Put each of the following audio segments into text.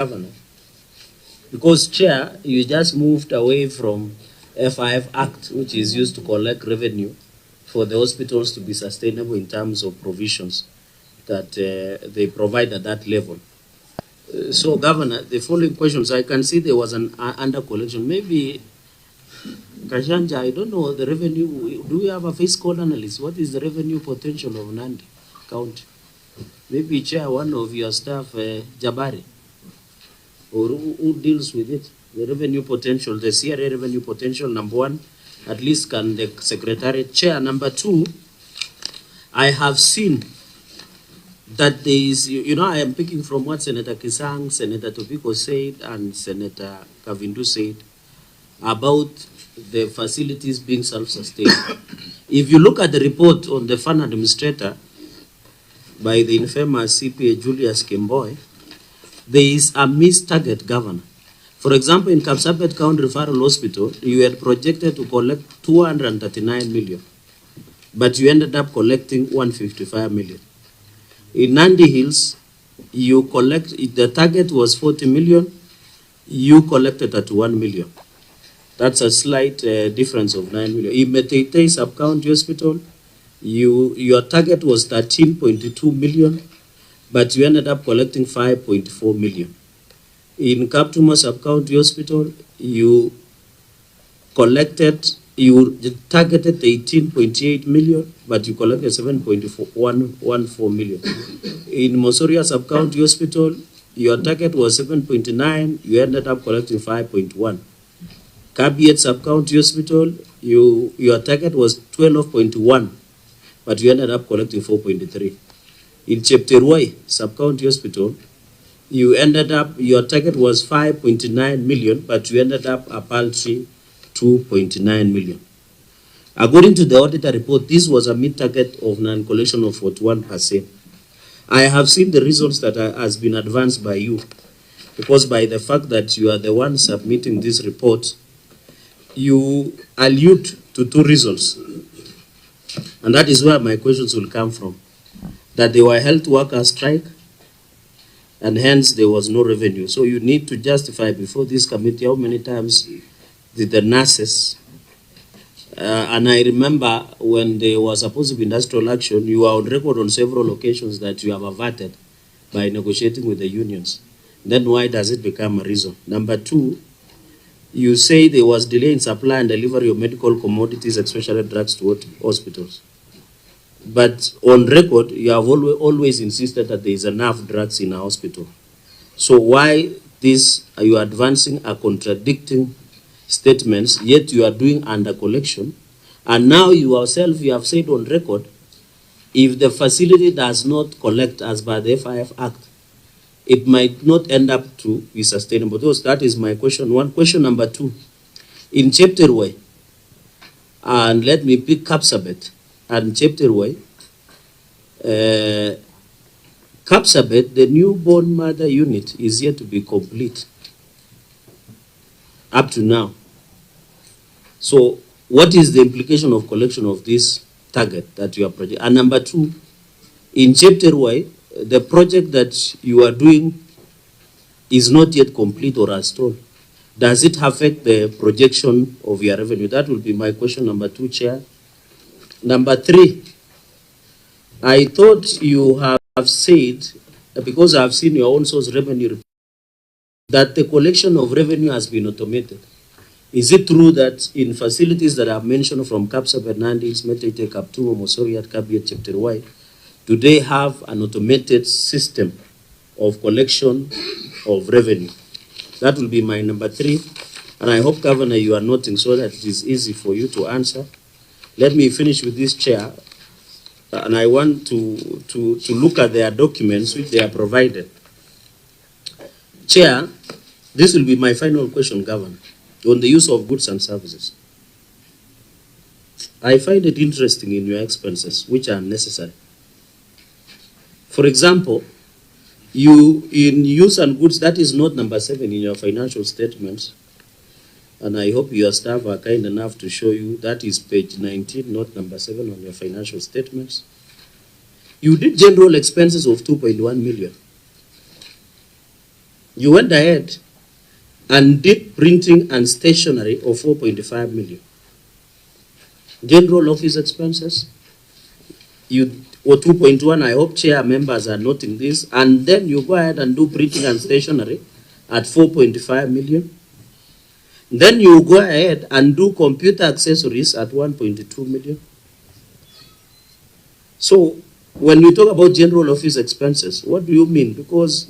Governor, because Chair, you just moved away from F5 Act, which is used to collect revenue for the hospitals to be sustainable in terms of provisions that they provide at that level. So, Governor, the following questions, I can see there was an under collection. Maybe, Kashanja, I don't know the revenue. Do we have a fiscal analyst? What is the revenue potential of Nandi County? Maybe, Chair, one of your staff, Jabari, or who deals with it? The revenue potential, the CRA revenue potential, number one, at least can the Secretariat Chair. Number two, I have seen that there is, I am picking from what Senator Kisang, Senator Topiko said, and Senator Kavindu said about the facilities being self-sustained. If you look at the report on the fund administrator by the infamous CPA Julius Kimboy, there is a missed target, Governor. For example, in Kapsabet County Referral Hospital, you had projected to collect 239 million, but you ended up collecting 155 million. In Nandi Hills, the target was 40 million, you collected at 1 million. That's a slight difference of 9 million. In Mutembei Sub-County Hospital, your target was 13.2 million, but you ended up collecting 5.4 million. In Kaptuma Sub-County Hospital, you targeted 18.8 million, but you collected 7.114 million. In Mosoria Sub-County Hospital, your target was 7.9, you ended up collecting 5.1. Kabiet Sub-County Hospital, your target was 12.1, but you ended up collecting 4.3. In Cherargei Sub-County Hospital, your target was 5.9 million, but you ended up a paltry 2.9 million. According to the auditor report, this was a mid-target of non-collection of 41%. I have seen the results that has been advanced by you, because by the fact that you are the one submitting this report, you allude to two results. And that is where my questions will come from. That they were health workers' strike, and hence there was no revenue. So you need to justify before this committee how many times did the nurses, and I remember when there was supposed to be industrial action, you are on record on several occasions that you have averted by negotiating with the unions. Then why does it become a reason? Number two, you say there was delay in supply and delivery of medical commodities, especially drugs, to hospitals. But on record, you have always insisted that there is enough drugs in a hospital. So why are you advancing a contradicting statements, yet you are doing under collection? And now you yourself, you have said on record, if the facility does not collect as per the FIF Act, it might not end up to be sustainable. That is my question one. Question number two, in Cherargei, and let me pick Kapsabet, and Cherargei, Kapsabet, the newborn mother unit is yet to be complete up to now. So what is the implication of collection of this target that you are projecting? And number two, in Cherargei, the project that you are doing is not yet complete or installed. Does it affect the projection of your revenue? That will be my question number two, Chair. Number three, I thought you have said, because I have seen your own source revenue report, that the collection of revenue has been automated. Is it true that in facilities that are mentioned from Kapsabet, Nandi, Mutembei, Kaptuma, Mosoria, Kabiet, Cherargei, do they have an automated system of collection of revenue? That will be my number three. And I hope, Governor, you are noting so that it is easy for you to answer. Let me finish with this, Chair. And I want to look at their documents which they are provided. Chair, this will be my final question, Governor, on the use of goods and services. I find it interesting in your expenses, which are necessary. For example, in use and goods, that is note number 7 in your financial statements. And I hope your staff are kind enough to show you. That is page 19, note number 7 on your financial statements. You did general expenses of 2.1 million. You went ahead and did printing and stationery of 4.5 million. General office expenses, or 2.1, I hope chair members are noting this, and then you go ahead and do printing and stationery at 4.5 million. Then you go ahead and do computer accessories at 1.2 million. So when we talk about general office expenses, what do you mean? Because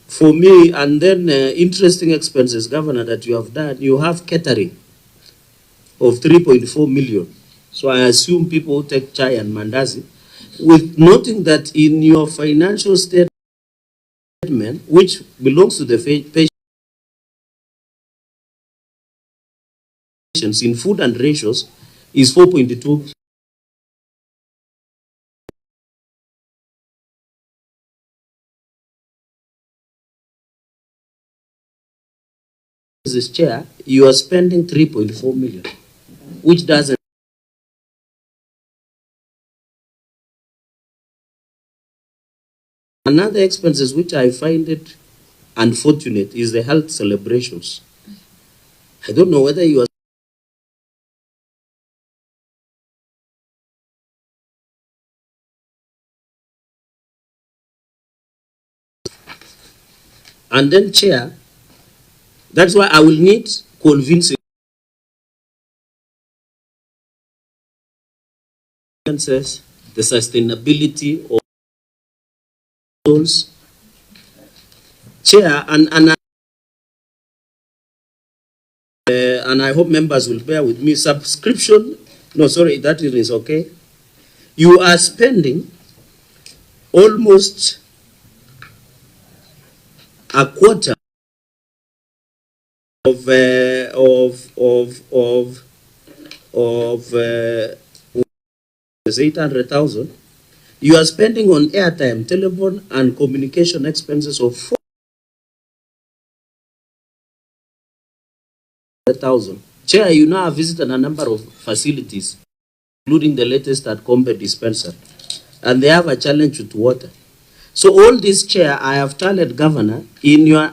for me, and then interesting expenses, Governor, that you have done, you have catering of 3.4 million. So I assume people take chai and mandazi, with noting that in your financial statement, which belongs to the patients in food and ratios, is 4.2. This chair, you are spending 3.4 million, which doesn't. Another expenses which I find it unfortunate is the health celebrations. I don't know whether you are. And then chair, that's why I will need convincing the sustainability of those chair, and I hope members will bear with me. Subscription, no, sorry, that is okay. You are spending almost a quarter of 800,000. You are spending on airtime, telephone, and communication expenses of 400,000. Chair, you now have visited a number of facilities, including the latest at Combe Dispenser, and they have a challenge with water. So all this, Chair, I have told Governor, in your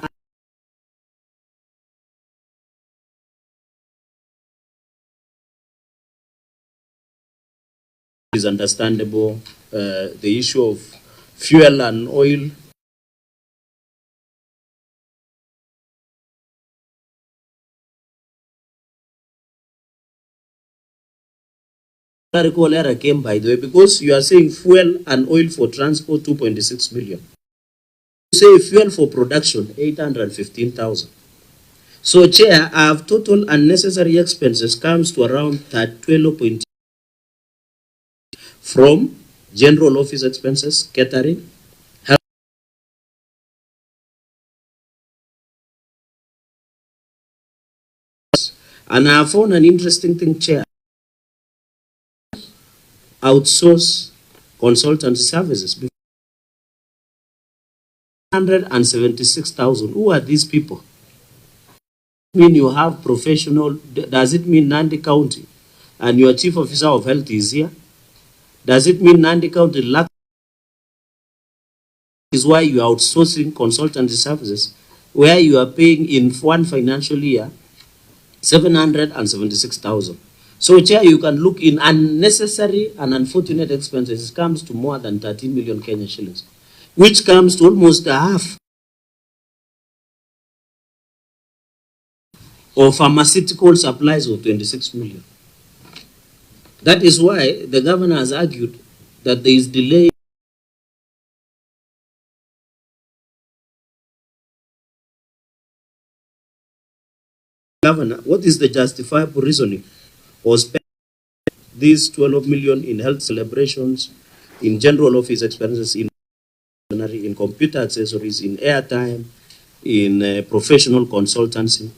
is understandable, the issue of fuel and oil. Cholera came, by the way, because you are saying fuel and oil for transport 2.6 million. You say fuel for production 815,000. So, Chair, I have total unnecessary expenses comes to around 12. From general office expenses, catering, health. And I have found an interesting thing, Chair. Outsource consultancy services. 176,000. Who are these people? Mean you have professional? Does it mean Nandi County and your chief officer of health is here? Does it mean Nandi County lack? Is why you are outsourcing consultancy services, where you are paying in one financial year 776,000. So, Chair, you can look in unnecessary and unfortunate expenses. It comes to more than 13 million Kenyan shillings, which comes to almost half of pharmaceutical supplies of 26 million. That is why the governor has argued that there is delay. Governor, what is the justifiable reasoning for spending these 12 million in health celebrations, in general office expenses, in computer accessories, in airtime, in professional consultancy?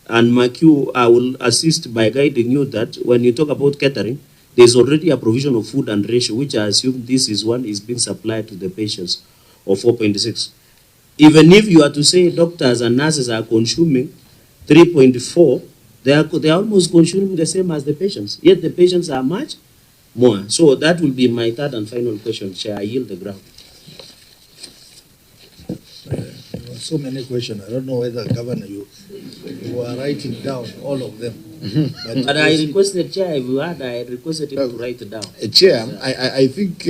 And McHugh, I will assist by guiding you that when you talk about catering, there's already a provision of food and ratio, which I assume this is one is being supplied to the patients of 4.6. Even if you are to say doctors and nurses are consuming 3.4, they are almost consuming the same as the patients, yet the patients are much more. So that will be my third and final question, Chair. I yield the ground. so many questions. I don't know whether, Governor, you are writing down all of them. But I requested, Chair, if you had, I requested him to write it down. Chair, I think,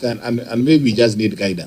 and maybe we just need guidance.